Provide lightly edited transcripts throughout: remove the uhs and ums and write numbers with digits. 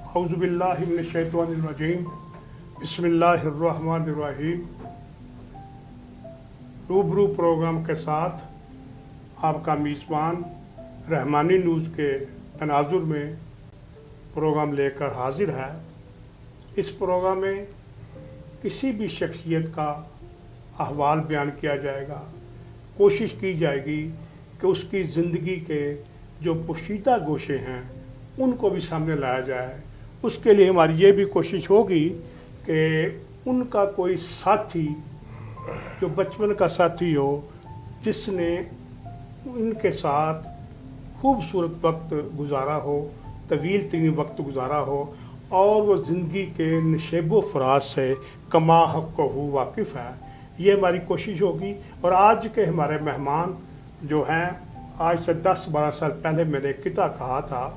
औज़ुबिल्लाहि मिनश्शैतानिर्रजीम बिस्मिल्लाहिर्रहमानिर्रहीम। रूबरू प्रोग्राम के साथ आपका मेज़बान रहमानी न्यूज़ के तनाजुर में प्रोग्राम लेकर हाजिर है। इस प्रोग्राम में किसी भी शख्सियत का अहवाल बयान किया जाएगा। कोशिश की जाएगी कि उसकी ज़िंदगी के जो पोशीदा गोशे हैं उनको भी सामने लाया जाए। उसके लिए हमारी ये भी कोशिश होगी कि उनका कोई साथी जो बचपन का साथी हो, जिसने उनके साथ खूबसूरत वक्त गुजारा हो, तवील तरीन वक्त गुजारा हो और वो ज़िंदगी के नशेबो फराज से कमा हक़ हु वाकिफ़ है। ये हमारी कोशिश होगी। और आज के हमारे मेहमान जो हैं, आज से 10-12 साल पहले मैंने किता कहा था,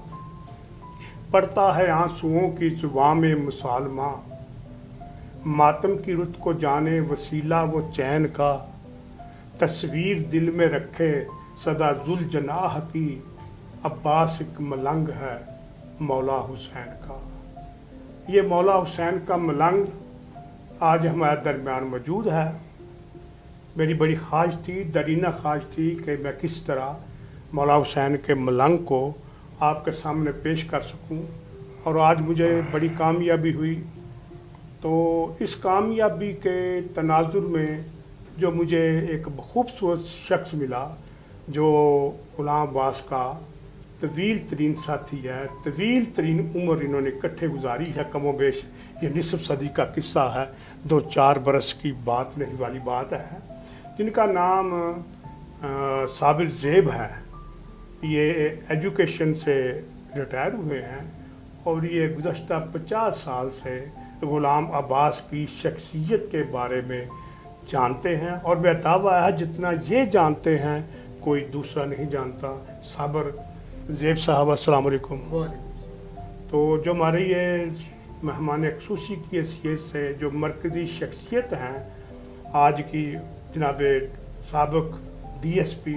पड़ता है आंसुओं की जुबां में मुसालमा, मातम की रुत को जाने वसीला वो चैन का, तस्वीर दिल में रखे सदा जुल जनाह की, अब्बास एक मलंग है मौला हुसैन का। ये मौला हुसैन का मलंग आज हमारे दरमियान मौजूद है। मेरी बड़ी ख्वाहिश थी, दरीना ख्वाहिश थी कि मैं किस तरह मौला हुसैन के मलंग को आपके सामने पेश कर सकूं, और आज मुझे बड़ी कामयाबी हुई। तो इस कामयाबी के तनाजुर में जो मुझे एक खूबसूरत शख्स मिला, जो गुलाम अब्बास का तवील तरीन साथी है, तवील तरीन उम्र इन्होंने इकट्ठे गुजारी है, कमो बेश ये निसफ सदी का किस्सा है, 2-4 बरस की बात नहीं वाली बात है। जिनका नाम साबिर ज़ेब है। ये एजुकेशन से रिटायर हुए हैं और ये गुज़श्ता 50 साल से गुलाम अब्बास की शख्सियत के बारे में जानते हैं, और मेरा दावा है जितना ये जानते हैं कोई दूसरा नहीं जानता। साबिर ज़ेब साहब, अस्सलाम वालेकुम। तो जो हमारे ये मेहमान ख़ुसूसी की हैसियत से जो मरकज़ी शख्सियत हैं आज की, जनाब साबिक़ DSP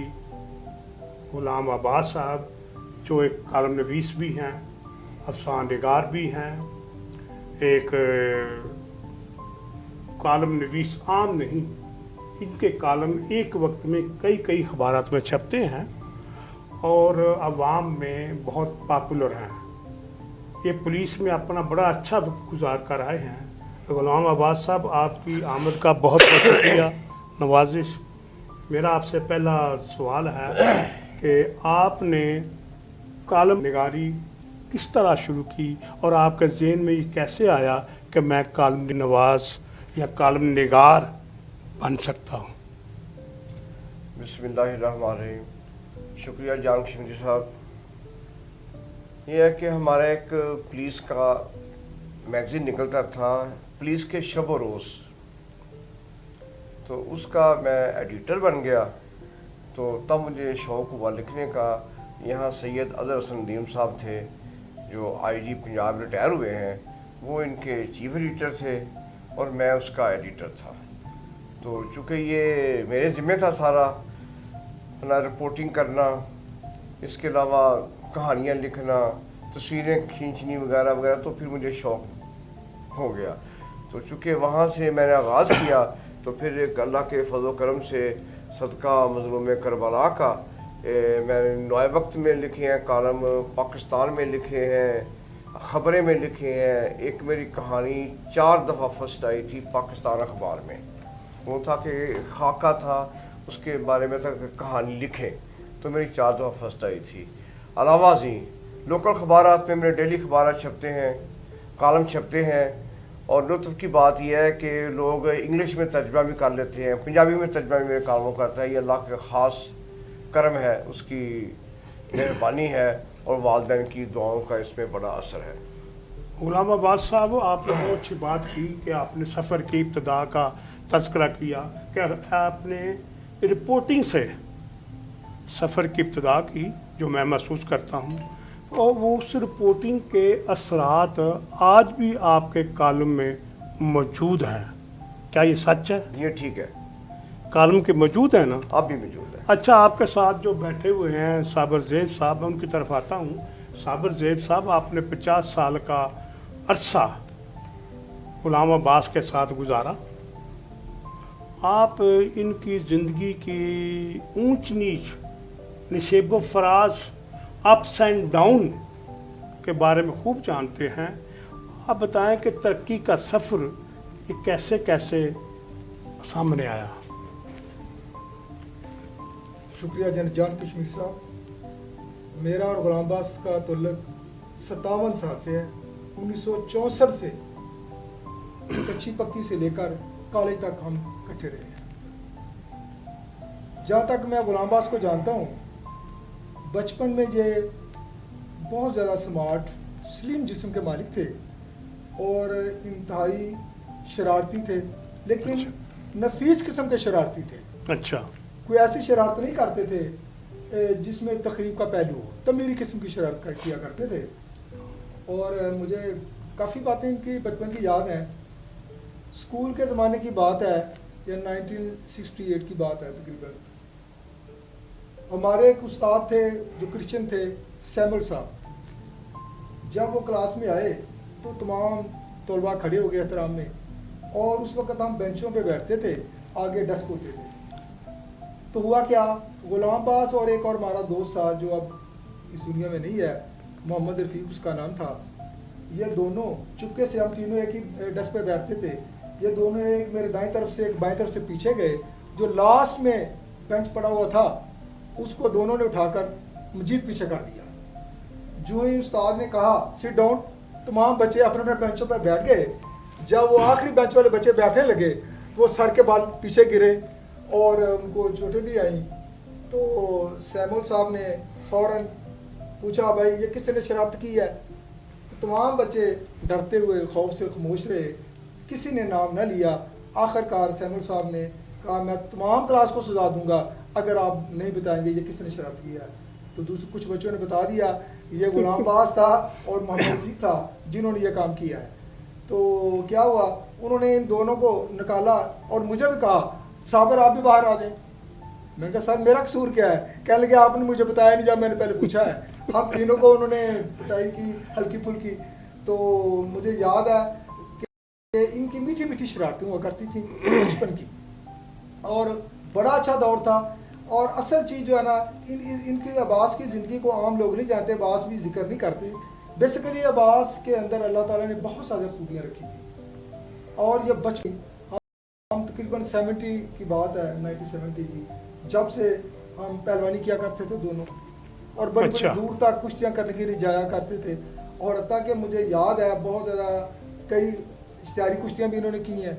गुलाम अब्बास साहब, जो एक कालम नवीस भी हैं, अफसान निगार भी हैं, एक कालम नवीस आम नहीं, इनके कालम एक वक्त में कई अखबारात में छपते हैं और अवाम में बहुत पॉपुलर हैं। ये पुलिस में अपना बड़ा अच्छा वक्त गुजार कर आए हैं। गुलाम अब्बास साहब, आपकी आमद का बहुत बहुत शुक्रिया, नवाजिश। मेरा आपसे पहला सवाल है कि आपने कालम निगारी किस तरह शुरू की और आपके ज़हन में ये कैसे आया कि मैं कालम नवाज या कालम निगार बन सकता हूँ? बिस्मिल्लाहिर्रहमानिर्रहीम। शुक्रिया जान कश्मीरी साहब। ये है कि हमारा एक पुलिस का मैगज़ीन निकलता था, पुलिस के शब व रोज़, तो उसका मैं एडिटर बन गया। तो तब मुझे शौक़ हुआ लिखने का। यहाँ सैयद अज़हर हसन नदीम साहब थे, जो IG पंजाब रिटायर हुए हैं, वो इनके चीफ एडिटर थे और मैं उसका एडिटर था। तो चूँकि ये मेरे ज़िम्मे था सारा अपना रिपोर्टिंग करना, इसके अलावा कहानियाँ लिखना, तस्वीरें खींचनी वगैरह वगैरह, तो फिर मुझे शौक़ हो गया। तो चूँकि वहाँ से मैंने आगाज़ किया, तो फिर एक अल्लाह के फज़ल करम से सदका मज़लूम करबला का मैंने नए वक्त में लिखे हैं कालम, पाकिस्तान में लिखे हैं, ख़बरें में लिखे हैं। एक मेरी कहानी 4 दफ़ा फर्स्ट आई थी पाकिस्तान अखबार में। वो था कि खाका था, उसके बारे में था कि कहानी लिखें, तो मेरी 4 दफ़ा फर्स्ट आई थी। अलावा जी लोकल अखबारात में मेरे डेली अखबार छपते हैं, कालम छपते हैं। और लुत्फ़ की बात यह है कि लोग इंग्लिश में तर्जमा भी कर लेते हैं, पंजाबी में तर्जमा भी मेरे कालमों करता है। ये अल्लाह का ख़ास करम है, उसकी मेहरबानी है और वालिदैन की दुआओं का इसमें बड़ा असर है। गुलाम अब्बास साहब, आपने बहुत अच्छी बात की कि आपने सफ़र की इब्तिदा का तज़किरा किया कि आपने रिपोर्टिंग से सफ़र की इब्तिदा की, जो मैं महसूस करता हूँ, और वो उस रिपोर्टिंग के असरात आज भी आपके कालम में मौजूद हैं। क्या ये सच है? ये ठीक है, कालम के मौजूद है ना? अब भी मौजूद है। अच्छा, आपके साथ जो बैठे हुए हैं साबिर ज़ेब साहब, मैं उनकी तरफ आता हूँ। साबिर ज़ेब साहब, आपने 50 साल का अरसा गुलाम अब्बास के साथ गुजारा। आप इनकी ज़िंदगी की ऊंच नीच, नशेब फराज, अप्स एंड डाउन के बारे में खूब जानते हैं। आप बताएं कि तरक्की का सफ़र ये कैसे कैसे सामने आया। शुक्रिया जान कश्मीर साहब। मेरा और गुलाम अब्बास का तल्लुक 57 साल से है। 1964 से कच्ची पक्की से लेकर कॉलेज तक हम इकट्ठे रहे हैं। जहाँ तक मैं गुलाम अब्बास को जानता हूँ, बचपन में ये बहुत ज़्यादा स्मार्ट, स्लिम जिस्म के मालिक थे और इंतहाई शरारती थे, लेकिन नफीस किस्म के शरारती थे। अच्छा। कोई ऐसी शरारत नहीं करते थे जिसमें तकरीब का पहलू हो, तमीरी किस्म की शरारत किया करते थे। और मुझे काफ़ी बातें इनकी बचपन की याद हैं। स्कूल के ज़माने की बात है, या 1968 की बात है तकरीबन। हमारे एक उस्ताद थे जो क्रिश्चियन थे, सैमुअल साहब। जब वो क्लास में आए तो तमाम तलबा खड़े हो गए एहतराम में, और उस वक्त हम बेंचों पे बैठते थे, आगे डेस्क होते थे। तो हुआ क्या, गुलाम अब्बास और एक और हमारा दोस्त था जो अब इस दुनिया में नहीं है, मोहम्मद रफ़ीक उसका नाम था। ये दोनों चुपके से, हम तीनों एक ही डेस्क पे बैठते थे, ये दोनों एक मेरे दाएं तरफ से एक बाएं तरफ से पीछे गए। जो लास्ट में बेंच पड़ा हुआ था उसको दोनों ने उठाकर मजीद पीछे कर दिया। जो ही उस्ताद ने कहा सिट डाउन, तमाम बच्चे अपने अपने बेंचों पर बैठ गए। जब वो आखिरी बेंच वाले बच्चे बैठने लगे तो वो सर के बाल पीछे गिरे और उनको चोटें भी आई। तो सैमुअल साहब ने फौरन पूछा, भाई ये किसने शरारत की है? तो तमाम बच्चे डरते हुए खौफ से खामोश रहे, किसी ने नाम न लिया। आखिरकार सैमुअल साहब ने कहा, मैं तमाम क्लास को सजा दूंगा अगर आप नहीं बताएंगे ये किसने शरारत किया है। तो दूसरे कुछ बच्चों ने बता दिया, ये गुलाम अब्बास था और मोहम्मद रफ़ीक था जिन्होंने ये काम किया है। तो क्या हुआ, उन्होंने इन दोनों को निकाला और मुझे भी कहा, साबर आप भी बाहर आ जाए। मैंने कहा सर मेरा कसूर क्या है? कहने लगे आपने मुझे बताया नहीं जब मैंने पहले पूछा है। हम तीनों को उन्होंने पिटाई की हल्की फुल्की। तो मुझे याद है कि इनकी मीठी मीठी शरारतें हुआ करती थी बचपन की, और बड़ा अच्छा दौर था। और असल चीज़ जो है ना, इनके अब्बास की ज़िंदगी को आम लोग नहीं जानते, अब्बास भी जिक्र नहीं करते। बेसिकली अब्बास के अंदर अल्लाह ताला ने बहुत सारी खूबियाँ रखी थी। और ये बचपन, हम तकरीबन 70 की बात है, 1970 की, जब से हम पहलवानी किया करते थे दोनों, और बड़ी अच्छा। बड़ी दूर तक कुश्तियाँ करने के लिए जाया करते थे। और हत्ता कि मुझे याद है बहुत ज़्यादा कई इश्तिहारी कुश्तियाँ भी इन्होंने की हैं।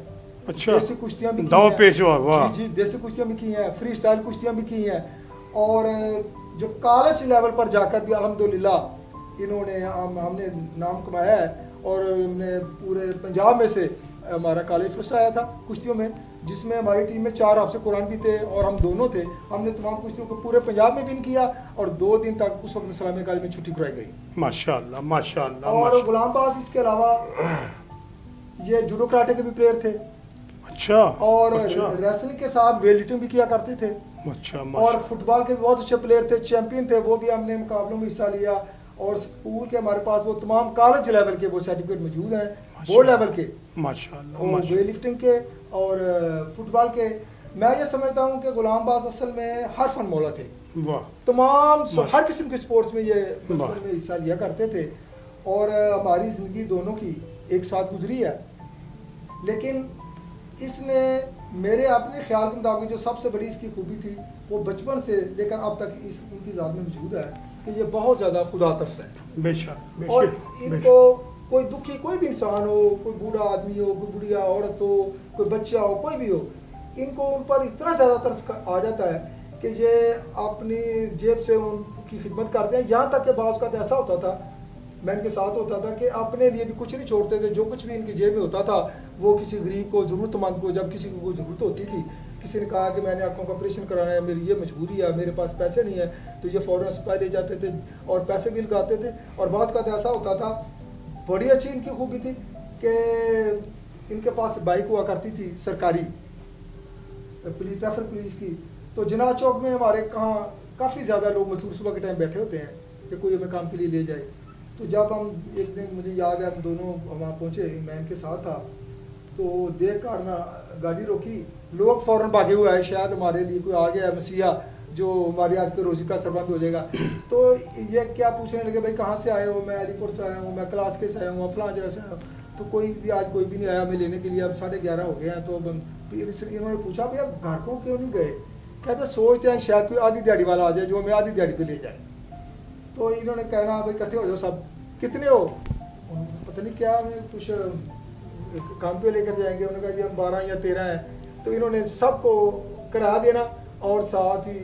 अच्छा। देसी कुश्तियाँ भी की दाव हैं। पेशवा, वाह। जी, देसी कुश्तियाँ भी की हैं, फ्री स्टाइल कुश्तियाँ भी की हैं। और जो कॉलेज लेवल पर जाकर भी अल्हम्दुलिल्लाह इन्होंने हमने नाम कमाया है। और हमने पूरे पंजाब में से हमारा कॉलेज फर्स्ट आया था कुश्तियों में, जिसमें हमारी टीम में 4 हाफ़िज़ कुरान भी थे और हम दोनों थे। हमने तमाम कुश्तियों को पूरे पंजाब में विन किया, और 2 दिन तक उस वक्त इस्लामी कॉलेज में छुट्टी कराई गई। माशाअल्लाह माशाअल्लाह। और गुलाम अब्बास इसके अलावा ये जूडो कराटे के भी प्लेयर थे, अच्छा। और अच्छा रेसलिंग के साथ वेट लिफ्टिंग भी किया करते थे। अच्छा। और फुटबॉल के भी बहुत अच्छे प्लेयर थे, चैंपियन थे, वो भी हमने मुकाबलों में हिस्सा लिया। और स्कूल के हमारे पास वो तमाम कॉलेज लेवल के वो सर्टिफिकेट मौजूद हैं, बोर्ड लेवल के, माशाअल्लाह और माशाअल्लाह। वेट लिफ्टिंग के और फुटबॉल के। मैं ये समझता हूँ कि गुलाम अब्बास असल में हर फन मौला थे। वाह। तमाम माशाअल्लाह। हर किस्म के स्पोर्ट्स में ये वाह। बचपन में हिस्सा लिया करते थे। और हमारी ज़िंदगी दोनों की एक साथ गुजरी है, लेकिन इसने मेरे अपने ख्याल के मुताबिक जो सबसे बड़ी इसकी खूबी थी वो बचपन से लेकर अब तक इनकी ज़ात में मौजूद है कि ये बहुत ज़्यादा खुदा तरस है। बेशक और बेशक। इनको कोई दुखी कोई भी इंसान हो, कोई बूढ़ा आदमी हो, कोई बुढ़िया औरत हो, कोई बच्चा हो, कोई भी हो, इनको उन पर इतना ज़्यादा तरस आ जाता है कि ये अपनी जेब से उनकी खिदमत करते हैं। यहाँ तक कि बाज़ का ऐसा होता था, मैं इनके साथ होता था कि अपने लिए भी कुछ नहीं छोड़ते थे। जो कुछ भी इनकी जेब में होता था वो किसी गरीब को, ज़रूरतमंद को, जब किसी को कोई ज़रूरत होती थी, किसी ने कहा कि मैंने आँखों का ऑपरेशन कराना है, मेरी ये मजबूरी है, मेरे पास पैसे नहीं है, तो ये फ़ौरन अस्पताल ले जाते थे और पैसे भी लगाते थे। और बात का ऐसा होता था, बड़ी अच्छी इनकी खूबी थी कि इनके पास बाइक हुआ करती थी सरकारी, पुलिस ट्रैफिक पुलिस की। तो जिना चौक में हमारे कहाँ काफ़ी ज़्यादा लोग मजदूर सुबह के टाइम बैठे होते हैं कि कोई हमें काम के लिए ले जाए। तो जब हम एक दिन, मुझे याद है, हम दोनों वहाँ पहुँचे, मैं इनके साथ था, तो देख कर ना गाड़ी रोकी, लोग फ़ौरन भागे हुए आए, शायद हमारे लिए कोई आ गया है मसीहा जो हमारी आज के रोज़ी का सरबंद हो जाएगा। तो ये क्या पूछने लगे, भाई कहाँ से आए हो? मैं अलीपुर से आया हूँ, मैं क्लास के से आया हूँ, फलां जगह से आया हूँ। तो कोई भी नहीं आया हमें लेने के लिए, अब 11:30 हो गए हैं। तो अब फिर इन्होंने पूछा, भाई आप घर को क्यों नहीं गए? कहते सोचते हैं शायद कोई आधी दिहाड़ी वाला आ जाए जो हमें आधी दिहाड़ी पे ले जाए। तो इन्होंने कहना, भाई इकट्ठे हो जाओ सब, कितने हो? पता नहीं क्या, हमें कुछ काम पे लेकर जाएंगे। उन्होंने कहा जी हम 12 या 13 हैं। तो इन्होंने सबको करा देना और साथ ही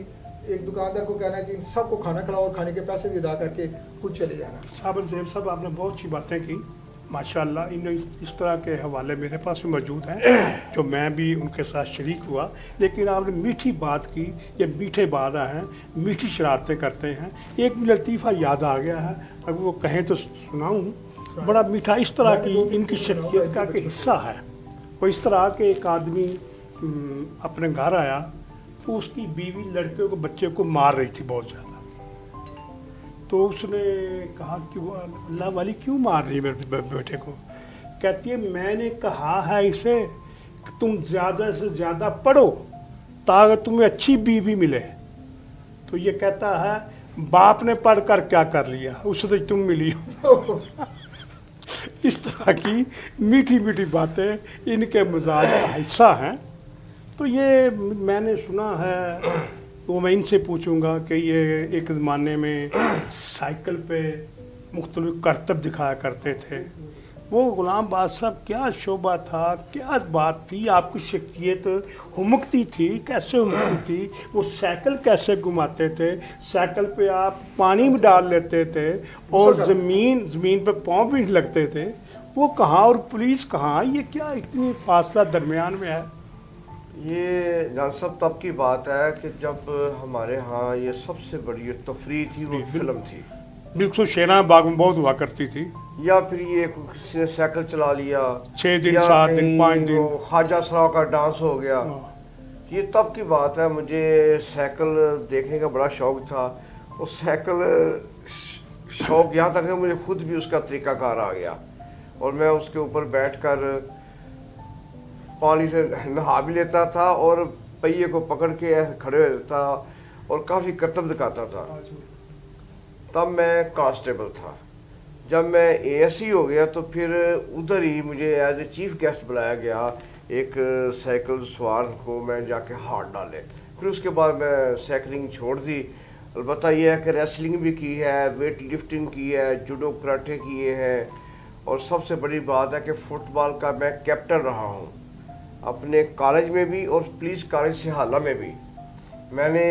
एक दुकानदार को कहना कि सबको खाना खिलाओ और खाने के पैसे भी अदा करके खुद चले जाना। साबिर ज़ैब साहब, आपने बहुत अच्छी बातें की माशाल्लाह। इन इस तरह के हवाले मेरे पास भी मौजूद हैं जो मैं भी उनके साथ शरीक हुआ। लेकिन आपने मीठी बात की, ये मीठे बादा हैं, मीठी शरारतें करते हैं। एक भी लतीफ़ा याद आ गया है, अगर वो कहें तो सुनाऊँ। बड़ा मीठा इस तरह की इनकी शख्सियत का कि हिस्सा है। वो इस तरह के एक आदमी अपने घर आया तो उसकी बीवी लड़के को, बच्चे को मार रही थी बहुत ज़्यादा। तो उसने कहा कि वो अल्लाह वाली क्यों मार रही है मेरे बेटे को? कहती है मैंने कहा है इसे कि तुम ज़्यादा से ज़्यादा पढ़ो ताकि तुम्हें अच्छी बीवी मिले। तो ये कहता है बाप ने पढ़ कर क्या कर लिया, उससे तो तुम मिली हो। इस तरह की मीठी मीठी बातें इनके मिजाज का हिस्सा हैं। तो ये मैंने सुना है, तो मैं इनसे पूछूंगा कि ये एक ज़माने में साइकिल पे मुख्तलिफ करतब दिखाया करते थे। वो गुलाम बादशाह क्या शोभा था, क्या बात थी, आपकी शख्सियत हुमकती थी, कैसे हुमकती थी। वो साइकिल कैसे घुमाते थे, साइकिल पे आप पानी में डाल लेते थे और ज़मीन पे पाँव भी लगते थे। वो कहाँ और पुलिस कहाँ, ये क्या इतनी फासला दरमियान में है? ये जान साहब तब की बात है कि जब हमारे यहाँ ये सबसे बड़ी तफरीह थी वो फिल्म थी। बिल्कुल शेरा बाग में बहुत हुआ करती थी। या फिर ये किसी ने साइकिल चला लिया 6 दिन 7 दिन 5 दिन, ख्वाजा सराव का डांस हो गया। ये तब की बात है, मुझे साइकिल देखने का बड़ा शौक था। वो साइकिल शौक यहाँ तक है मुझे खुद भी उसका तरीकाकार आ गया और मैं उसके ऊपर बैठकर पानी से नहा भी लेता था और पहिए को पकड़ के खड़े हो जाता और काफ़ी करतब दिखाता था। तब मैं कांस्टेबल था। जब मैं एएससी हो गया तो फिर उधर ही मुझे एज ए चीफ गेस्ट बुलाया गया, एक साइकिल सवार को मैं जाके हाथ डाले। फिर उसके बाद मैं साइकिलिंग छोड़ दी। अलबत्ता यह है कि रेसलिंग भी की है, वेट लिफ्टिंग की है, जूडो कराटे किए हैं और सबसे बड़ी बात है कि फुटबॉल का मैं कैप्टन रहा हूँ अपने कॉलेज में भी और पुलिस कॉलेज सिहाला में भी। मैंने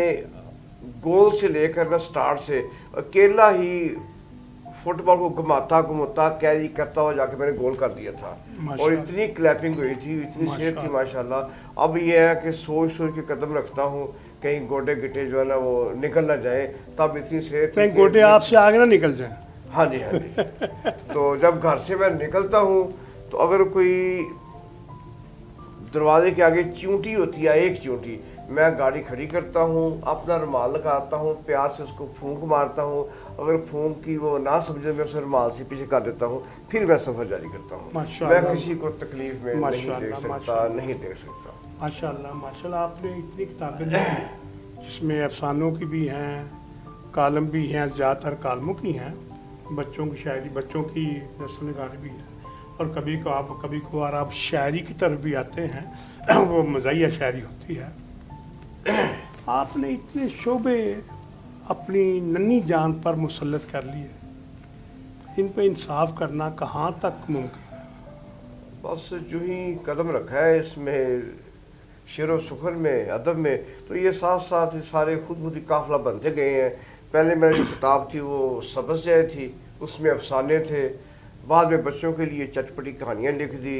गोल से लेकर ना स्टार्ट से अकेला ही फुटबॉल को घुमाता कैरी करता हुआ जाके मैंने गोल कर दिया था और इतनी क्लैपिंग हुई थी, इतनी सेहत थी माशाल्लाह। अब ये है कि सोच के कदम रखता हूँ कहीं गोडे गिटे जो है ना वो निकल ना जाए, तब इतनी सेहत कहीं गोडे आपसे आगे ना निकल जाए। हाँ जी, हाँ जी। तो जब घर से मैं निकलता हूँ तो अगर कोई दरवाजे के आगे चींटी होती है, एक चींटी, मैं गाड़ी खड़ी करता हूँ, अपना रुमाल लगाता हूँ, प्यार से उसको फूंक मारता हूँ। अगर फूंक की वो ना समझे मैं उसे रुमाल से पीछे कर देता हूँ, फिर मैं सफर जारी करता हूँ। मैं किसी को तकलीफ में नहीं देख सकता। माशाल्लाह माशाल्लाह, आपने इतनी किताबें लिखी जिसमें अफसानों की भी हैं, कालम भी हैं, ज़्यादातर कालमों की हैं, बच्चों की शायरी, बच्चों की नस्लगारी भी है और कभी कभार आप शायरी की तरफ भी आते हैं, वो मज़ाहिया शायरी होती है। आपने इतने शोबे अपनी नन्ही जान पर मुसल्लत कर लिए, इन पे इंसाफ करना कहाँ तक मुमकिन है? बस जो ही कदम रखा है इसमें, शेर व सुखर में, अदब में, तो ये साथ साथ सारे खुद ही काफिला बनते गए हैं। पहले मेरी जो किताब थी वो सबस जाए थी, उसमें अफसाने थे। बाद में बच्चों के लिए चटपटी कहानियाँ लिख दी।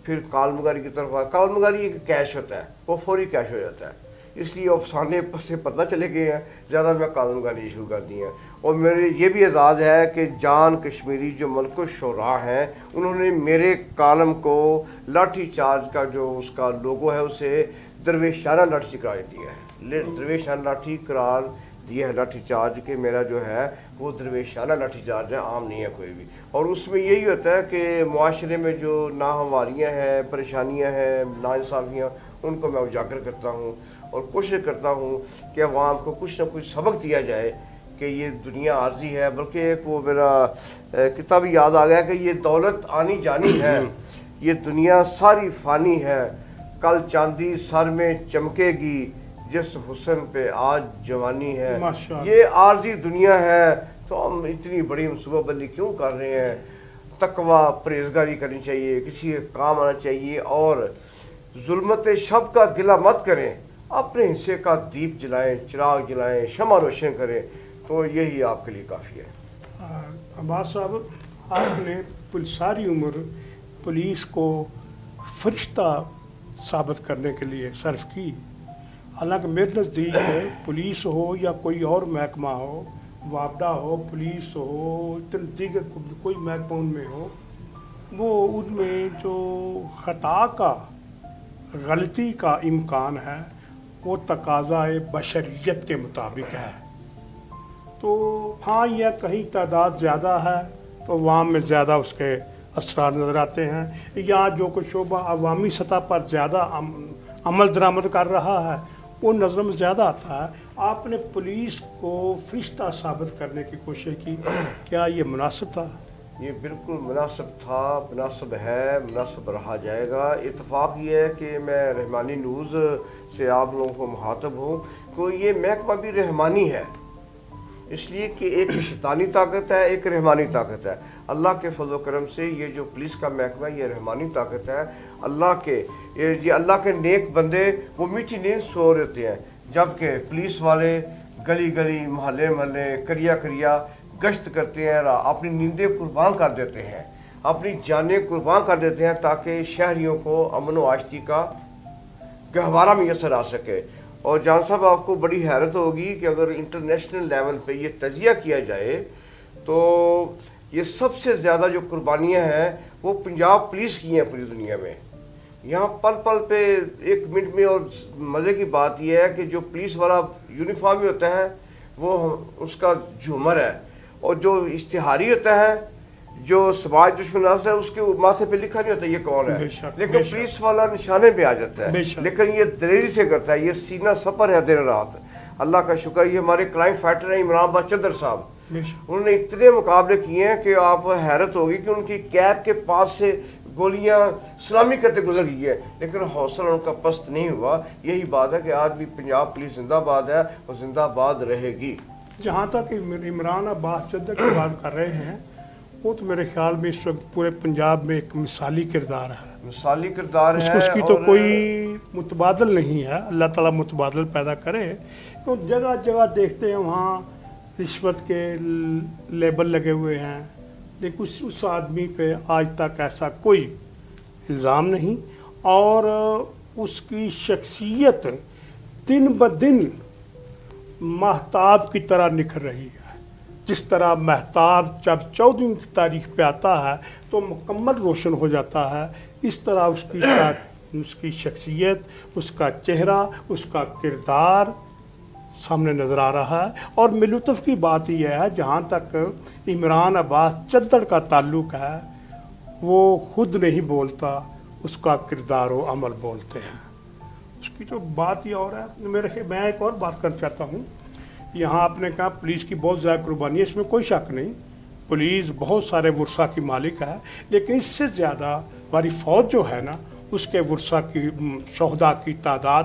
फिर कालमगारी की तरफ आया। कालमगारी एक कैश होता है, वो फौरी कैश हो जाता है, इसलिए अफसाने से पता चले गए हैं, ज़्यादा मैं कालमगारी शुरू कर दी है। और मेरे ये भी एजाज़ है कि जान कश्मीरी जो मलको शोरा हैं, उन्होंने मेरे कालम को लाठी चार्ज का जो उसका लोगो है उसे दरवेशाना लाठी करार दिया है। दरवेशाना लाठी करार دیا ہے لاٹھی چارج کہ میرا جو ہے وہ درویشانہ لاٹھی چارج ہے، عام نہیں ہے کوئی بھی. اور اس میں یہی ہوتا ہے کہ معاشرے میں جو ناہمواریاں ہیں، پریشانیاں ہیں، ناانصافیاں، ان کو میں اجاگر کرتا ہوں اور کوشش کرتا ہوں کہ عوام کو کچھ نہ کچھ سبق دیا جائے کہ یہ دنیا عارضی ہے. بلکہ ایک وہ میرا کتاب یاد آ گیا کہ یہ دولت آنی جانی ہے، یہ دنیا ساری فانی ہے، کل چاندی سر میں چمکے گی، جس حسن پہ آج جوانی ہے. یہ عارضی دنیا ہے، تو ہم اتنی بڑی منصوبہ بندی کیوں کر رہے ہیں؟ تقوی پرہیزگاری کرنی چاہیے، کسی کے کام آنا چاہیے، اور ظلمت شب کا گلہ مت کریں، اپنے حصے کا دیپ جلائیں، چراغ جلائیں، شمع روشن کریں، تو یہی آپ کے لیے کافی ہے. عباس صاحب، آپ نے ساری عمر پولیس کو فرشتہ ثابت کرنے کے لیے صرف کی. حالانکہ میرے نزدیک ہے پولیس ہو یا کوئی اور محکمہ ہو، وابڈہ ہو، پولیس ہو، دیگر کوئی محکمہ ان میں ہو، وہ ان میں جو خطا کا، غلطی کا امکان ہے وہ تقاضائے بشریت کے مطابق ہے. تو ہاں، یہ کہیں تعداد زیادہ ہے تو عوام میں زیادہ اس کے اثرات نظر آتے ہیں، یا جو کوئی شعبہ عوامی سطح پر زیادہ عمل درآمد کر رہا ہے وہ نظر میں زیادہ آتا ہے. آپ نے پولیس کو فرشتہ ثابت کرنے کی کوشش کی، کیا یہ مناسب تھا؟ یہ بالکل مناسب تھا، مناسب ہے، مناسب رہا جائے گا. اتفاق یہ ہے کہ میں رحمانی نیوز سے آپ لوگوں کو مخاطب ہوں کہ یہ محکمہ بھی رحمانی ہے، اس لیے کہ ایک شیطانی طاقت ہے، ایک رحمانی طاقت ہے. اللہ کے فضل و کرم سے یہ جو پولیس کا محکمہ ہے یہ رحمانی طاقت ہے. اللہ کے نیک بندے وہ میٹھی نیند سو رہتے ہیں، جبکہ پولیس والے گلی گلی، محلے محلے، کریا کریا گشت کرتے ہیں، اپنی نیندیں قربان کر دیتے ہیں، اپنی جانیں قربان کر دیتے ہیں تاکہ شہریوں کو امن و آشتی کا گہوارہ میسر آ سکے. اور جان صاحب، آپ کو بڑی حیرت ہوگی کہ اگر انٹرنیشنل لیول پہ یہ تجزیہ کیا جائے تو یہ سب سے زیادہ جو قربانیاں ہیں وہ پنجاب پولیس کی ہیں پوری دنیا میں. یہاں پل پل پہ ایک منٹ میں، اور مزے کی بات یہ ہے کہ جو پولیس والا یونیفارم ہی ہوتا ہے وہ اس کا جھومر ہے، اور جو اشتہاری ہوتا ہے، جو سماج دشمن ہے، اس کے ماتھے پہ لکھا نہیں ہوتا یہ کون ہے، لیکن پولیس والا نشانے پہ آ جاتا ہے، لیکن یہ دلیری سے کرتا ہے، یہ سینہ سپر ہے دن رات. اللہ کا شکر، یہ ہمارے کرائم فائٹر ہیں عمران با چدر صاحب، انہوں نے اتنے مقابلے کیے ہیں کہ آپ حیرت ہوگی کہ ان کی کیب کے پاس سے گولیاں سلامی کرتے گزر گئی ہے، لیکن حوصلہ ان کا پست نہیں ہوا. یہی بات ہے کہ آج بھی پنجاب پولیس زندہ باد ہے اور زندہ باد رہے گی. جہاں تک عمران عباس چدر کی بات کر رہے ہیں، وہ تو میرے خیال میں اس وقت پورے پنجاب میں ایک مثالی کردار ہے، مثالی کردار ہے، اس کی تو کوئی متبادل نہیں ہے. اللہ تعالیٰ متبادل پیدا کرے. تو جگہ جگہ دیکھتے ہیں وہاں رشوت کے لیبل لگے ہوئے ہیں، لیکن اس آدمی پہ آج تک ایسا کوئی الزام نہیں، اور اس کی شخصیت دن بدن مہتاب کی طرح نکھر رہی ہے. جس طرح مہتاب جب 14 کی تاریخ پہ آتا ہے تو مکمل روشن ہو جاتا ہے، اس طرح اس کی شخصیت، اس کا چہرہ، اس کا کردار سامنے نظر آ رہا ہے. اور لطف کی بات یہ ہے، جہاں تک عمران عباس چدر کا تعلق ہے، وہ خود نہیں بولتا، اس کا کردار و عمل بولتے ہیں. اس کی تو بات ہی اور ہے. میں ایک اور بات کرنا چاہتا ہوں. یہاں آپ نے کہا پولیس کی بہت زیادہ قربانی ہے، اس میں کوئی شک نہیں، پولیس بہت سارے ورثہ کی مالک ہے، لیکن اس سے زیادہ ہماری فوج جو ہے نا، اس کے ورثہ کی، شہداء کی تعداد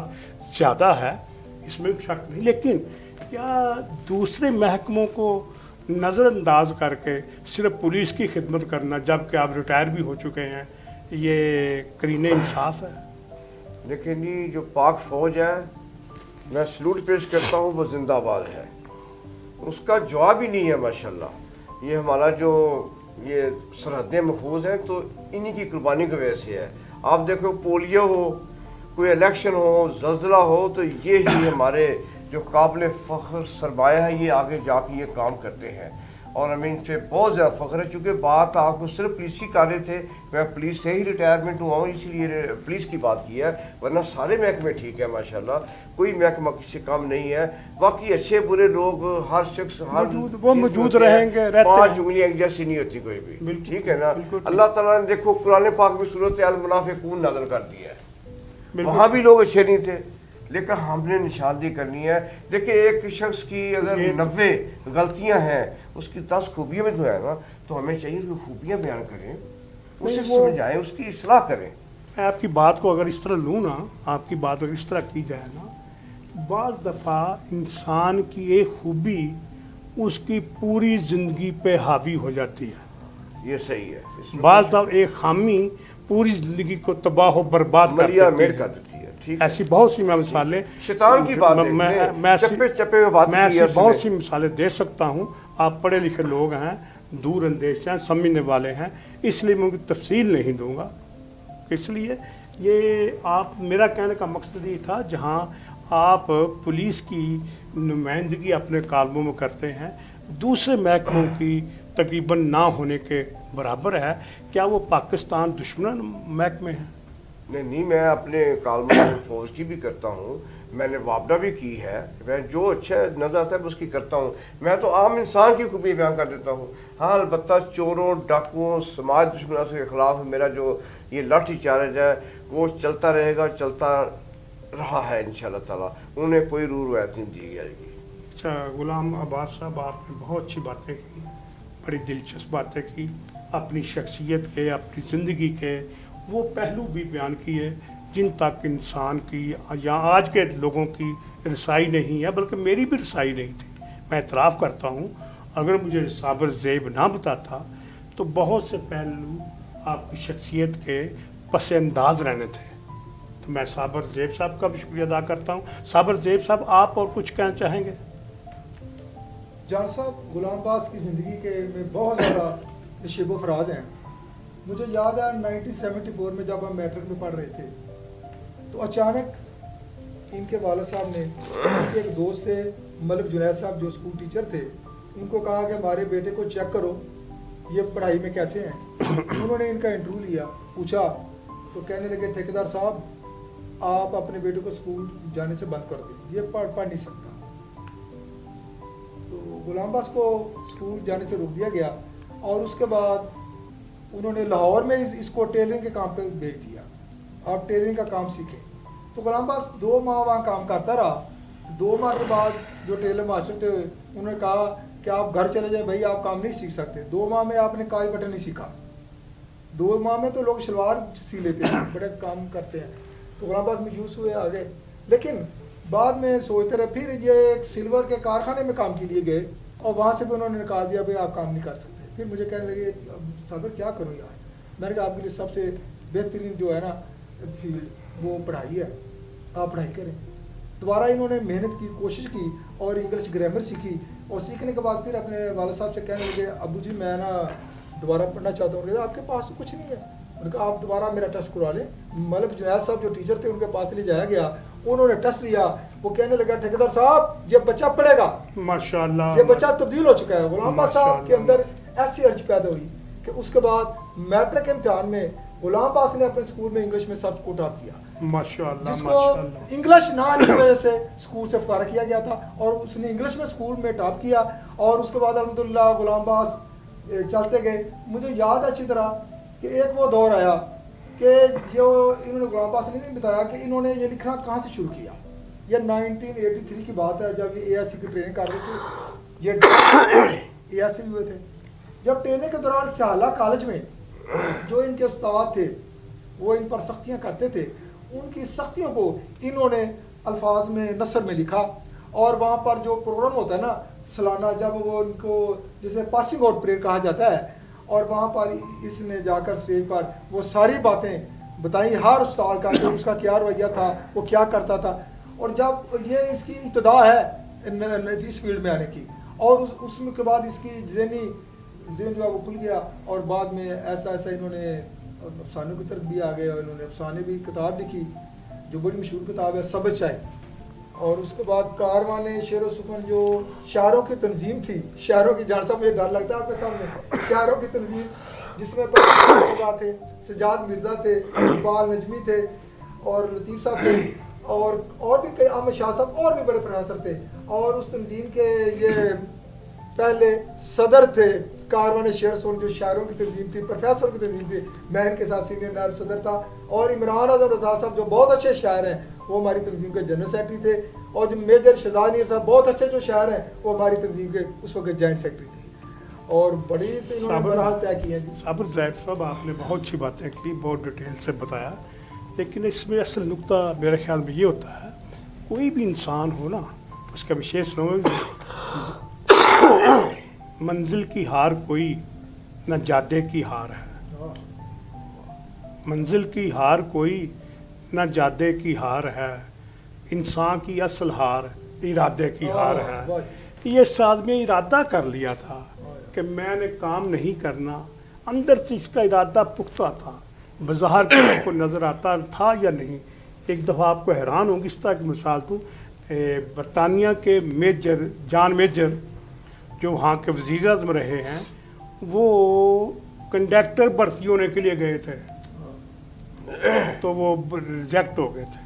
زیادہ ہے، اس میں شک نہیں. لیکن کیا دوسرے محکموں کو نظر انداز کر کے صرف پولیس کی خدمت کرنا، جبکہ آپ ریٹائر بھی ہو چکے ہیں، یہ قرین انصاف ہے؟ لیکن یہ جو پاک فوج ہے، میں سلوٹ پیش کرتا ہوں، وہ زندہ باد ہے. اس کا جواب ہی نہیں ہے ماشاءاللہ. یہ ہمارا جو یہ سرحدیں محفوظ ہیں تو انہی کی قربانی کی وجہ سے ہے. آپ دیکھو، پولیو ہو، کوئی الیکشن ہو، زلزلہ ہو، تو یہ ہی ہمارے جو قابل فخر سرمایہ ہے، یہ آگے جا کے یہ کام کرتے ہیں. اور ہمیں ان سے بہت زیادہ فخر ہے، چونکہ بات آپ کو صرف پولیس کی کر رہے تھے، میں پولیس سے ہی ریٹائرمنٹ ہوا ہوں اس لیے پولیس کی بات کی ہے، ورنہ سارے محکمے ٹھیک ہے ماشاءاللہ، کوئی محکمہ کسی سے کم نہیں ہے، باقی اچھے برے لوگ ہر شخص ہر وہ موجود رہیں گے، رہتے ہیں، 5 انگلیاں ایک جیسی نہیں ہوتی کوئی بھی، ٹھیک ہے نا۔ اللہ تعالیٰ نے دیکھو قرآن پاک میں صورت المنافقون نازل کر دی ہے، وہاں بھی لوگ اچھے نہیں تھے، لیکن ہم نے نشاندہی کرنی ہے۔ دیکھیں ایک شخص کی اگر 90 غلطیاں ہیں، اس کی 10 خوبیاں میں جو ہے نا، تو ہمیں چاہیے کہ خوبیاں بیان کریں، اسے سمجھائیں، اس کی اصلاح کریں۔ میں آپ کی بات کو اگر اس طرح لوں نا، آپ کی بات اگر اس طرح کی جائے نا، بعض دفعہ انسان کی ایک خوبی اس کی پوری زندگی پہ حاوی ہو جاتی ہے، یہ صحیح ہے۔ بعض دفعہ ایک خامی پوری زندگی کو تباہ و برباد کر دیتی ہے۔ ایسی بہت سی میں مثالیں شیطان کی بات میں ایسی بہت سی مثالیں دے سکتا ہوں، آپ پڑھے لکھے لوگ ہیں، دور اندیش ہیں، سمجھنے والے ہیں، اس لیے میں ان کی تفصیل نہیں دوں گا۔ اس لیے یہ آپ میرا کہنے کا مقصد یہ تھا، جہاں آپ پولیس کی نمائندگی اپنے کالموں میں کرتے ہیں، دوسرے محکموں کی تقریباً نہ ہونے کے برابر ہے، کیا وہ پاکستان دشمن محکمے ہیں؟ نہیں، میں اپنے کالموں میں فوج کی بھی کرتا ہوں، میں نے وابڈا بھی کی ہے، میں جو اچھا نظر آتا ہے اس کی کرتا ہوں، میں تو عام انسان کی خوبی بیان کر دیتا ہوں۔ ہاں البتہ چوروں ڈاکوؤں سماج دشمنوں کے خلاف میرا جو یہ لاٹھی چارج ہے وہ چلتا رہے گا، چلتا رہا ہے انشاءاللہ تعالیٰ، انہیں کوئی روایت نہیں دی جائے گی۔ اچھا غلام عباس صاحب، آپ نے بہت اچھی باتیں کی، بڑی دلچسپ باتیں کی، اپنی شخصیت کے، اپنی زندگی کے وہ پہلو بھی بیان کیے جن تک انسان کی یا آج کے لوگوں کی رسائی نہیں ہے، بلکہ میری بھی رسائی نہیں تھی۔ میں اعتراف کرتا ہوں، اگر مجھے صابر زیب نہ بتاتا تو بہت سے پہلو آپ کی شخصیت کے پس انداز رہنے تھے۔ تو میں صابر زیب صاحب کا بھی شکریہ ادا کرتا ہوں۔ صابر زیب صاحب، آپ اور کچھ کہنا چاہیں گے؟ جان صاحب، غلام عباس کی زندگی کے میں بہت زیادہ شیب و فراز ہیں۔ مجھے یاد ہے 1974 میں جب ہم میٹرک میں پڑھ رہے تھے تو اچانک ان کے والد صاحب نے ان کے ایک دوست تھے ملک جنید صاحب جو اسکول ٹیچر تھے، ان کو کہا کہ ہمارے بیٹے کو چیک کرو یہ پڑھائی میں کیسے ہیں۔ انہوں نے ان کا انٹرویو لیا، پوچھا تو کہنے لگے ٹھیکیدار صاحب آپ اپنے بیٹے کو اسکول جانے سے بند کر دیں، یہ پڑھ نہیں سکتا۔ تو غلام عباس کو اسکول جانے سے روک دیا گیا اور اس کے بعد انہوں نے لاہور میں اس کو ٹیلرنگ کے کام پہ بھیج دیا اور ٹیلرنگ کا کام سیکھے۔ تو غلام عباس 2 ماہ وہاں کام کرتا رہا۔ 2 ماہ کے بعد جو ٹیلر ماسٹر تھے انہوں نے کہا کہ آپ گھر چلے جائیں بھائی، آپ کام نہیں سیکھ سکتے۔ 2 ماہ میں آپ نے کاج بٹن نہیں سیکھا۔ 2 ماہ میں تو لوگ شلوار سی لیتے ہیں، بڑے کام کرتے ہیں۔ تو غلام عباس مایوس ہوئے آگے، لیکن بعد میں سوچتے رہے، پھر یہ ایک سلور کے کارخانے میں کام کے لیے گئے اور وہاں سے بھی انہوں نے نکال دیا، بھائی آپ کام نہیں کر سکتے۔ پھر مجھے کہنے لگے صابر کیا کروں یار، میں نے کہا آپ کے لیے سب سے بہترین جو ہے نا فیلڈ وہ پڑھائی ہے، آپ پڑھائی کریں۔ دوبارہ انہوں نے محنت کی، کوشش کی اور انگلش گرامر سیکھی، اور سیکھنے کے بعد پھر اپنے والد صاحب سے کہنے لگے ابو جی میں نا دوبارہ پڑھنا چاہتا ہوں۔ آپ کے پاس تو کچھ نہیں ہے۔ انہوں نے کہا آپ دوبارہ میرا ٹیسٹ کروا لیں۔ ملک جنید صاحب جو ٹیچر تھے ان کے پاس لے جایا گیا، انہوں نے ٹیسٹ لیا، وہ کہنے لگا ٹھیکیدار صاحب یہ بچہ پڑھے گا، ماشاءاللہ یہ بچہ تبدیل ہو چکا ہے۔ غلام عباس صاحب کے اندر ایسی ارج پیدا ہوئی کہ اس کے بعد میٹرک کے امتحان میں غلام عباس نے اپنے اسکول میں انگلش میں سب کو ٹاپ کیا، ماشاءاللہ، جس کو انگلش نہ آنے کی وجہ سے اسکول سے فارغ کیا گیا تھا، اور اس نے انگلش میں اسکول میں ٹاپ کیا، اور اس کے بعد الحمدللہ غلام عباس چلتے گئے۔ مجھے یاد اچھی طرح کہ ایک وہ دور آیا کہ جو انہوں نے غلام عباس نے نہیں بتایا کہ انہوں نے یہ لکھنا کہاں سے شروع کیا۔ یہ 1983 کی بات ہے، جب یہ اے ایس سی کی ٹریننگ کر رہے تھے، یہ اے ایس سی ہوئے تھے۔ جب ٹریننگ کے دوران سیالہ کالج میں جو ان کے استاد تھے وہ ان پر سختیاں کرتے تھے، ان کی سختیوں کو انہوں نے الفاظ میں نثر میں لکھا، اور وہاں پر جو پروگرام ہوتا ہے نا سالانہ، جب وہ ان کو جسے پاسنگ آؤٹ پریڈ کہا جاتا ہے، اور وہاں پر اس نے جا کر اسٹیج پر وہ ساری باتیں بتائیں ہر استاد کا کہ اس کا کیا رویہ تھا، وہ کیا کرتا تھا، اور جب یہ اس کی ابتدا ہے اس فیلڈ میں آنے کی، اور اس کے بعد اس کی ذہن جو ہے وہ کھل گیا، اور بعد میں ایسا انہوں نے افسانوں کی طرف بھی آ گئے، اور انہوں نے افسانے بھی کتاب لکھی جو بڑی مشہور کتاب ہے سبز چائے۔ اور اس کے بعد کاروان شعر و سخن جو شاعروں کی تنظیم تھی، شاعروں کی جان صاحب مجھے ڈر لگتا ہے آپ کے سامنے، شاعروں کی تنظیم جس میں مرزا تھے، سجاد مرزا تھے، اقبال نجمی تھے اور لطیف صاحب تھے اور بھی کئی احمد شاہ صاحب اور بھی بڑے پروفیسر تھے، اور اس تنظیم کے یہ پہلے صدر تھے کاروان شعر سن جو شاعروں کی تنظیم تھی، پروفیسر کی تنظیم تھی، میں ان کے ساتھ سینئر نائب صدر تھا، اور عمران اعظم رضا صاحب جو بہت اچھے شاعر ہیں وہ ہماری تنظیم کے جنرل سیکرٹری تھے، اور جو میجر شہزاد میر صاحب بہت اچھے جو شاعر ہیں وہ ہماری تنظیم کے اس وقت جوائنٹ سیکرٹری تھے، اور بڑی سے انہوں نے مراحل طے کیے ہیں. صابر زیب صاحب آپ نے بہت سی باتیں کی، بہت ڈیٹیل سے بتایا، لیکن اس میں اصل نقطہ میرے خیال میں یہ ہوتا ہے کوئی بھی انسان ہو نا اس کا وشیش منزل کی ہار کوئی نہ جادے کی ہار ہے، منزل کی ہار کوئی نہ جادے کی ہار ہے، انسان کی اصل ہار ارادے کی ہار ہے. یہ اس آدمی نے ارادہ کر لیا تھا کہ میں نے کام نہیں کرنا، اندر سے اس کا ارادہ پختہ تھا، بظاہر کسی کو نظر آتا تھا یا نہیں. ایک دفعہ آپ کو حیران ہوں گی، اس طرح کی مثال دوں، برطانیہ کے میجر جان میجر جو وہاں کے وزیر اعظم رہے ہیں وہ کنڈکٹر بھرتی ہونے کے لیے گئے تھے تو وہ ریجیکٹ ہو گئے تھے.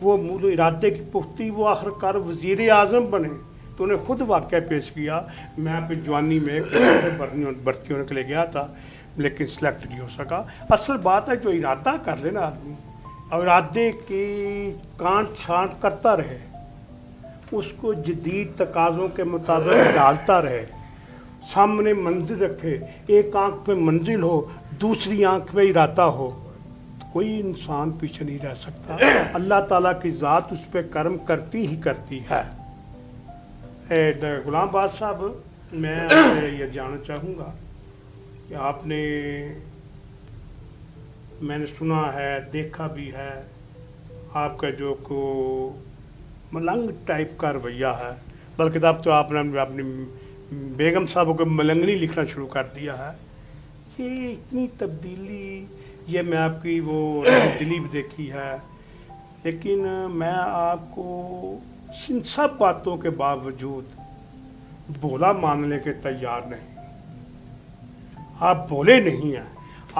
وہ ارادے کی پختی، وہ آخر کار وزیر اعظم بنے تو انہیں خود واقعہ پیش کیا، میں اپنی جوانی میں بھرتی ہونے کے لیے گیا تھا لیکن سلیکٹ نہیں ہو سکا. اصل بات ہے جو ارادہ کر لے نا آدمی اور ارادے کی کانٹ چھانٹ کرتا رہے، اس کو جدید تقاضوں کے مطابق ڈالتا رہے، سامنے منزل رکھے، ایک آنکھ پہ منزل ہو دوسری آنکھ میں ارادہ ہو، کوئی انسان پیچھے نہیں رہ سکتا. اللہ تعالیٰ کی ذات اس پہ کرم کرتی ہی کرتی ہے. غلام باز صاحب، میں آپ سے یہ جاننا چاہوں گا کہ آپ نے، میں نے سنا ہے دیکھا بھی ہے آپ کا جو کو ملنگ ٹائپ کا رویہ ہے، بلکہ اب تو آپ نے اپنی بیگم صاحب کو ملنگنی لکھنا شروع کر دیا ہے. یہ اتنی تبدیلی، یہ میں آپ کی وہ دلی بھی دیکھی ہے، لیکن میں آپ کو ان سب باتوں کے باوجود بولا ماننے کے تیار نہیں. آپ بولے نہیں ہیں،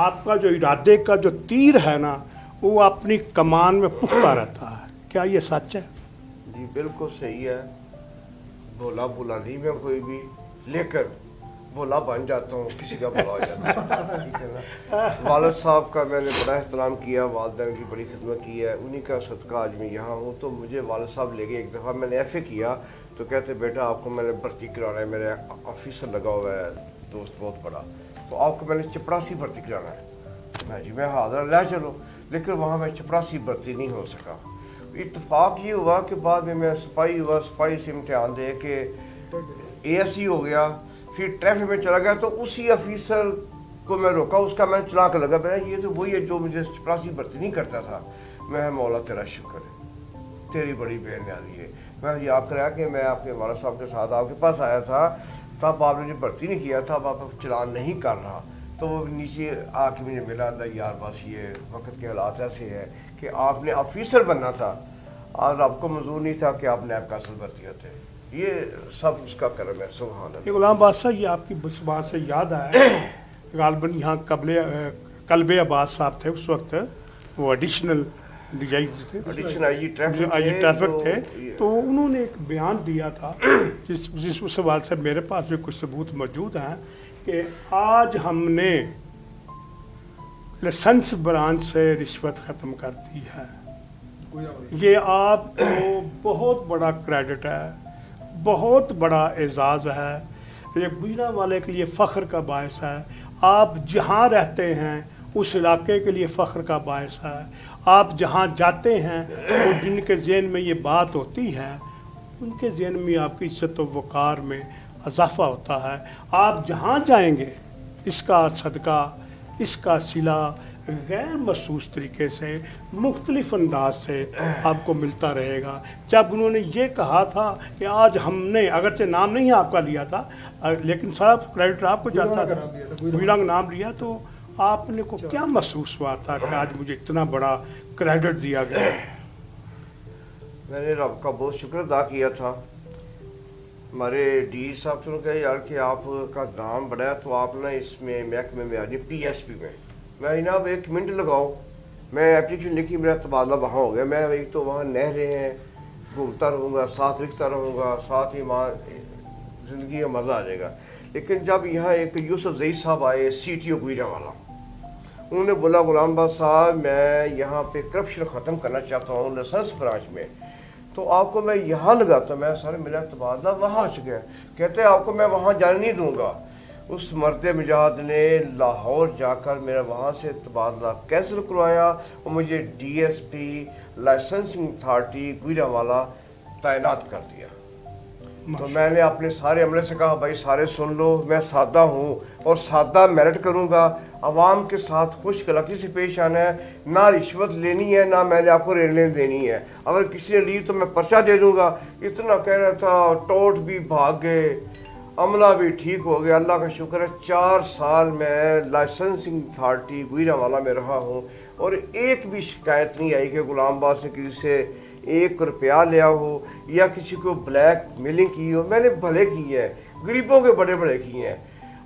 آپ کا جو ارادے کا جو تیر ہے نا وہ اپنی کمان میں پختہ رہتا ہے. کیا یہ سچ ہے؟ جی بالکل صحیح ہے. بولا نہیں میں کوئی بھی، لیکن بولا بن جاتا ہوں، کسی کا بولا ہو جاتا ہے. والد صاحب کا میں نے بڑا احترام کیا، والدین کی بڑی خدمت کی ہے، انہی کا صدقہ آج میں یہاں ہوں. تو مجھے والد صاحب لے گئے، ایک دفعہ میں نے ایف اے کیا تو کہتے بیٹا آپ کو میں نے بھرتی کرانا ہے، میرے آفیسر لگا ہوا ہے دوست بہت بڑا، تو آپ کو میں نے چپراسی بھرتی کرانا ہے. میں جی میں حاضر لے چلو، لیکن وہاں میں چپراسی بھرتی نہیں ہو سکا. اتفاق یہ ہوا کہ بعد میں سپاہی ہوا، سپاہی سے امتحان دے کے اے ایس ای ہو گیا، پھر ٹریفک میں چلا گیا تو اسی آفیسر کو میں روکا، اس کا میں چلا کے لگا، میں یہ تو وہی ہے جو مجھے چپراسی بھرتی نہیں کرتا تھا. میں مولا تیرا شکر ہے، تیری بڑی بے نیازی ہے. میں یہ آپ کرایا کہ میں اپنے والد صاحب کے ساتھ آپ کے پاس آیا تھا، تب آپ نے جو بھرتی نہیں کیا تھا، اب آپ چلان نہیں کر رہا، تو وہ نیچے آ کے مجھے ملا تھا، یار بس یہ وقت کے حالات ایسے ہیں کہ آپ نے آفیسر بننا تھا اور آپ کو منظور نہیں تھا کہ آپ نیب کاسل بھرتی ہوتے. یہ سب اس کا کرم ہے. سبحان اللہ. غلام بادشاہ، یہ آپ کی بات سے یاد آیا، غالباً یہاں قلب عباس صاحب تھے اس وقت، وہ ایڈیشنل آئی جی ٹریفک تھے، تو انہوں نے ایک بیان دیا تھا جس سوال سے میرے پاس بھی کچھ ثبوت موجود ہیں کہ آج ہم نے لائسنس برانچ سے رشوت ختم کر دی ہے. یہ آپ کو بہت بڑا کریڈٹ ہے، بہت بڑا اعزاز ہے، یہ گجرا والے کے لیے فخر کا باعث ہے. آپ جہاں رہتے ہیں اس علاقے کے لیے فخر کا باعث ہے. آپ جہاں جاتے ہیں وہ جن کے ذہن میں یہ بات ہوتی ہے ان کے ذہن میں آپ کی عزت و وقار میں اضافہ ہوتا ہے. آپ جہاں جائیں گے اس کا صدقہ، اس کا صلہ غیر محسوس طریقے سے، مختلف انداز سے آپ کو ملتا رہے گا. جب انہوں نے یہ کہا تھا کہ آج ہم نے، اگرچہ نام نہیں آپ کا لیا تھا لیکن صاحب کریڈٹ آپ کو جاتا تھا، ویلانگ نام لیا، تو آپ نے کو کیا محسوس ہوا تھا کہ آج مجھے اتنا بڑا کریڈٹ دیا گیا؟ मैंने रब का बहुत शुक्र अदा किया था। हमारे डी साहब से कहा यार कि आपका नाम बड़ा है तो आप ना इसमें महकमे में आ जाइए PSP में। मैं जनाब 1 मिनट लगाओ, मैं एप्लीकेशन लिखी, मेरा तबादला वहाँ हो गया। मैं एक तो वहाँ नहरें हैं, घूमता रहूँगा, साथ लिखता रहूँगा, साथ ही वहाँ ज़िंदगी का मज़ा आ जाएगा। लेकिन जब यहाँ एक यूसुफ ज़ई साहब आए, CTO गुजरांवाला, उन्होंने बोला गुलाम बाद साहब मैं यहाँ पे करप्शन ख़त्म करना चाहता हूँ लाइसेंस ब्रांच में, तो आपको मैं यहाँ लगाता। मैं सर मेरा तबादला वहाँ हो गया। कहते आपको मैं वहाँ जाने नहीं दूंगा। उस मर्द मिजाज ने लाहौर जाकर मेरा वहाँ से तबादला कैंसिल करवाया और मुझे DSP लाइसेंसिंग अथॉरिटी गुजरांवाला तैनात कर दिया। तो मैंने अपने सारे अमले से कहा भाई सारे सुन लो, मैं सादा हूँ और सादा मेरिट करूँगा, आवाम के साथ खुश अखलाकी से पेश आना है, ना रिश्वत लेनी है ना मैंने आपको रेलने देनी है। अगर किसी ने ली तो मैं पर्चा दे दूँगा। इतना कह रहा था, टोट भी भाग गए, अमला भी ठीक हो गया। अल्लाह का शुक्र है 4 साल मैं लाइसेंसिंग अथॉरिटी गुजरांवाला में रहा हूँ और एक भी शिकायत नहीं आई कि गुलाम बास ने किसी से 1 रुपया लिया हो या किसी को ब्लैक मेलिंग की हो। मैंने भले किए हैं, गरीबों के बड़े बड़े किए हैं।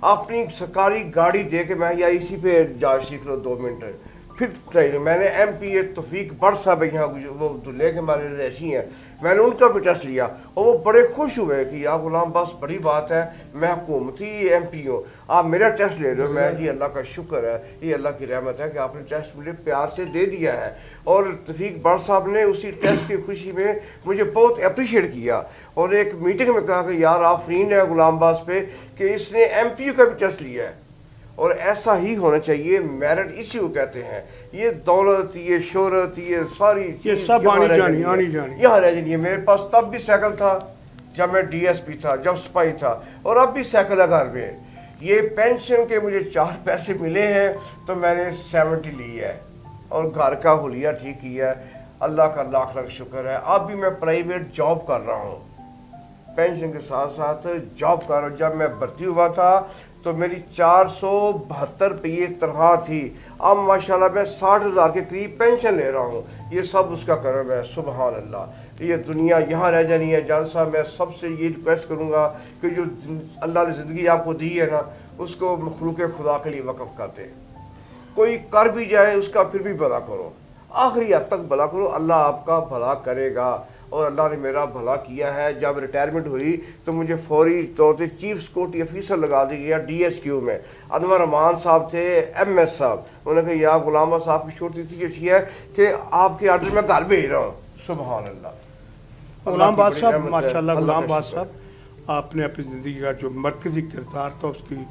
अपनी सरकारी गाड़ी दे के मैं या इसी पे जा सीख लो 2 मिनट फिर ट्रेन। मैंने MPA तौफीक बट साहब यहाँ वो दुल्हे के हमारे रैशी हैं, मैंने उनका भी टेस्ट लिया और वो बड़े खुश हुए कि यार गुलाम बस बड़ी बात है, मैं हुकूमती MP हूँ, आप मेरा टेस्ट ले रहे हो। मैं जी अल्लाह का शुक्र है, ये अल्लाह की रहमत है कि आपने टेस्ट मुझे प्यार से दे दिया है। और तौफीक बट साहब ने उसी टेस्ट की खुशी में मुझे बहुत अप्रिशिएट किया और एक मीटिंग में कहा कि यार आप फ्रीन है गुलाम बास पे कि इसने MPU का भी टेस्ट लिया है। और ऐसा ही होना चाहिए, मेरिट इसी को कहते हैं। ये दौलत, ये शोहरत, ये सारी ये सब आनी जानी यहाँ रह जानी है। मेरे पास तब भी साइकिल था जब मैं DSP था, जब सिपाही था, और अब भी साइकिल है घर में। ये पेंशन के मुझे 4 पैसे मिले हैं तो मैंने 70 ली है और घर का हुलिया ठीक किया है। अल्लाह का लाख लाख शुक्र है। अब भी मैं प्राइवेट जॉब कर रहा हूँ, पेंशन के साथ साथ जॉब कर रहा हूँ। जब मैं भर्ती हुआ था तो मेरी 472 रुपये तनख्वाह थी, अब माशाल्लाह मैं 60,000 के करीब पेंशन ले रहा हूँ। ये सब उसका करम है, सुबहान अल्लाह। ये दुनिया यहाँ रह जानी है। जान साहब मैं सबसे ये रिक्वेस्ट करूँगा कि जो अल्लाह ने ज़िंदगी आपको दी है ना, उसको मखलूक खुदा के लिए वक़्फ़ कर दे। कोई कर भी जाए उसका फिर भी भला करो, आखिरी हद तक भला करो, अल्लाह आपका भला करेगा। और अल्लाह ने मेरा भला किया है। जब रिटायरमेंट हुई तो मुझे फौरी तौर से चीफ सिक्योरिटी ऑफिसर लगा दिया गया DSQ में। अनवर अमान साहब थे, MS साहब, उन्होंने कहा यार गुलाम साहब की छोटी सी अच्छी है कि आपके आर्डर में घर भेज रहा हूँ। सुभान अल्लाह। गुलाम बाद साहब माशाल्लाह, गुलाम बाद साहब आपने अपनी ज़िंदगी का जो मरकज़ी किरदार था उसकी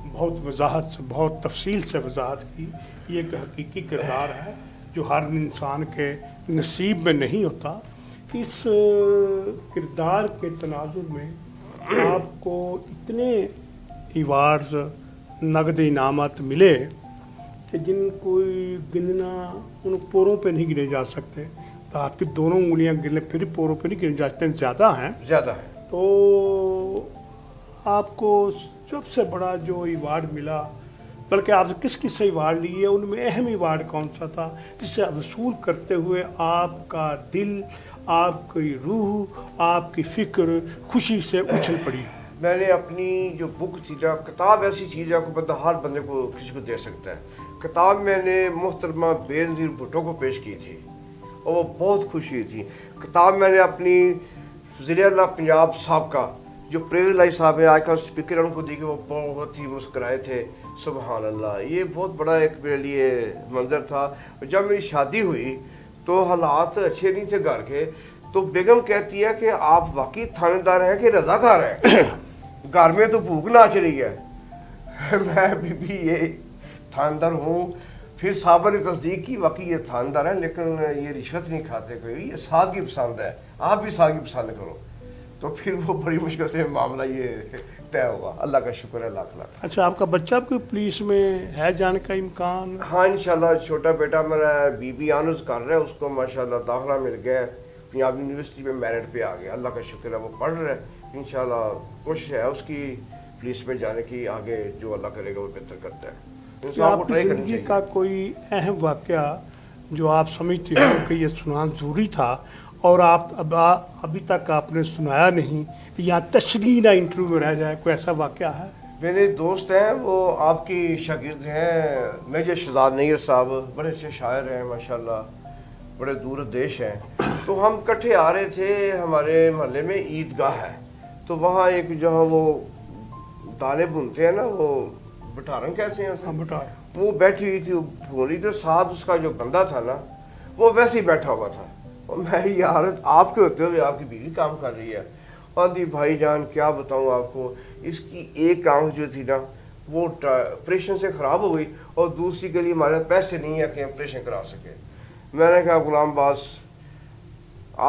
बहुत वजाहत से, बहुत तफसील से वजाहत की। ये एक हकीकी किरदार है जो हर इंसान के नसीब में नहीं होता। इस किरदार के तनाजुर में आपको इतने अवार्ड्स, नगद इनामत मिले कि जिन कोई गिनना उन पोरों पे नहीं गिने जा सकते। तो आपकी दोनों उंगलियां गिने फिर पोरों पे नहीं गिने जा सकते, ज़्यादा हैं। तो आपको सबसे बड़ा जो अवार्ड मिला, बल्कि आपसे किस किस से अवार्ड लिए, उनमें अहम अवार्ड कौन सा था जिसे वसूल करते हुए आपका दिल, आपकी रूह, आपकी फ़िक्र खुशी से उछल पड़ी? मैंने अपनी जो बुक थी, जो किताब ऐसी चीज़ है को बंदा हर बंदे को किसी को दे सकता है। किताब मैंने मोहतरमा बेनज़ीर भुट्टो को पेश की थी और वो बहुत खुशी थी। किताब मैंने अपनी वज़ीर-ए-आला पंजाब साहब का जो प्रेरल लाई साहब है आजकल स्पीकर, उनको दी कि वो बहुत ही मुस्कराए थे। सुबहान अल्लाह। ये बहुत बड़ा एक मेरे लिए मंजर था। जब मेरी शादी हुई तो हालात अच्छे नहीं थे घर के, तो बेगम कहती है कि आप वाकई थानेदार हैं कि रजाकार हैं, घर में तो भूख नाच रही है। मैं भी ये थानेदार हूँ। फिर साहबा ने तस्दीक की वाकई ये थानेदार है, लेकिन ये रिश्वत नहीं खाते कोई, ये सादगी पसंद है, आप भी सादगी पसंद करो। तो फिर वो बड़ी मुश्किल से मामला ये तय हुआ। अल्लाह का शुक्र है, लाख लाख। अच्छा, आपका बच्चा कोई पुलिस में है जाने का इम्कान? हाँ इंशाल्लाह। छोटा बेटा मेरा BB ऑनर्स कर रहा है, उसको माशाल्लाह दाखिला मिल गया, पंजाब यूनिवर्सिटी में मेरिट पे आ गया। अल्लाह का शुक्र है, वो पढ़ रहा है। इंशाल्लाह कोशिश है उसकी पुलिस में जाने की, आगे जो अल्लाह करेगा वो बेहतर करता है। आपकी ज़िंदगी का कोई अहम वाक़या जो आप समझते हो कि ये सुनाना ज़रूरी था اور آپ ابھی تک آپ نے سنایا نہیں یا تشریح نہ انٹرویو میں رہ جائے، کوئی ایسا واقعہ ہے؟ میرے دوست ہیں، وہ آپ کی شاگرد ہیں، میجر شہزاد نیر صاحب، بڑے اچھے شاعر ہیں ماشاءاللہ، بڑے دور دیش ہیں. تو ہم کٹھے آ رہے تھے، ہمارے محلے میں عیدگاہ ہے، تو وہاں ایک جہاں وہ دانے بنتے ہیں نا، وہ بٹارن کیسے ہیں اسے؟ وہ بیٹھی ہوئی تھی، وہ بھونی، تو ساتھ اس کا جو بندہ تھا نا وہ ویسے ہی بیٹھا ہوا تھا. اور میں یار آپ کے ہوتے ہوئے آپ کی بیوی کام کر رہی ہے. اور دی بھائی جان کیا بتاؤں آپ کو، اس کی ایک آنکھ جو تھی نا وہ آپریشن سے خراب ہو گئی، اور دوسری کے لیے ہمارے پیسے نہیں ہیں کہ آپریشن کرا سکے. میں نے کہا غلام باز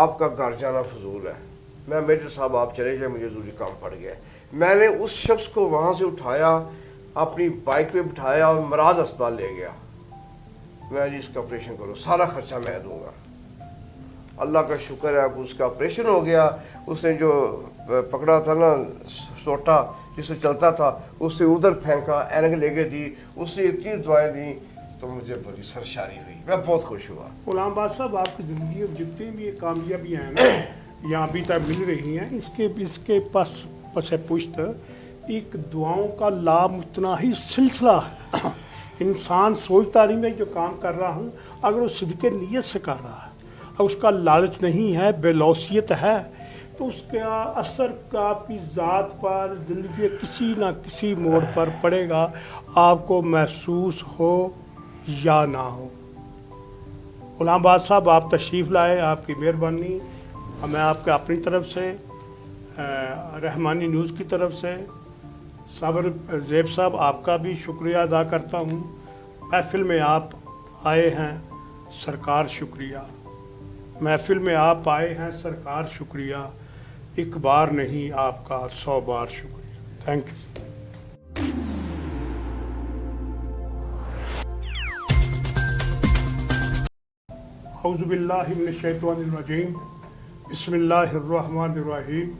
آپ کا گھر جانا فضول ہے، میں میجر صاحب آپ چلے جائیں، مجھے ضروری کام پڑ گیا. میں نے اس شخص کو وہاں سے اٹھایا، اپنی بائک پہ بٹھایا اور مراد اسپتال لے گیا. میں جی اس کا آپریشن کرو، سارا خرچہ میں دوں گا. اللہ کا شکر ہے کہ اس کا آپریشن ہو گیا. اس نے جو پکڑا تھا نا سوٹا جس سے چلتا تھا، اس سے ادھر پھینکا، اینک لے کے دی، اس نے اتنی دعائیں دیں تو مجھے بڑی سرشاری ہوئی، میں بہت خوش ہوا. غلام باز صاحب، آپ کی زندگی میں جتنی بھی کامیابیاں ہیں نا یا ابھی تک مل رہی ہیں، اس کے پس پشت ایک دعاؤں کا لامتناہی سلسلہ ہے. انسان سوچتا نہیں میں جو کام کر رہا ہوں، اگر وہ صدق نیت سے کر رہا ہے اور اس کا لالچ نہیں ہے، بے لوثیت ہے، تو اس کا اثر آپ کی ذات پر، زندگی کے کسی نہ کسی موڑ پر پڑے گا، آپ کو محسوس ہو یا نہ ہو. غلام باز صاحب، آپ تشریف لائے، آپ کی مہربانی. میں آپ کے اپنی طرف سے، رحمانی نیوز کی طرف سے، صابر زیب صاحب آپ کا بھی شکریہ ادا کرتا ہوں. محفل میں آپ آئے ہیں، سرکار شکریہ. محفل میں آپ آئے ہیں سرکار شکریہ. ایک بار نہیں، آپ کا 100 بار شکریہ. Thank you. اعوذ باللہ من الشیطان الرجیم، بسم اللہ الرحمن الرحیم.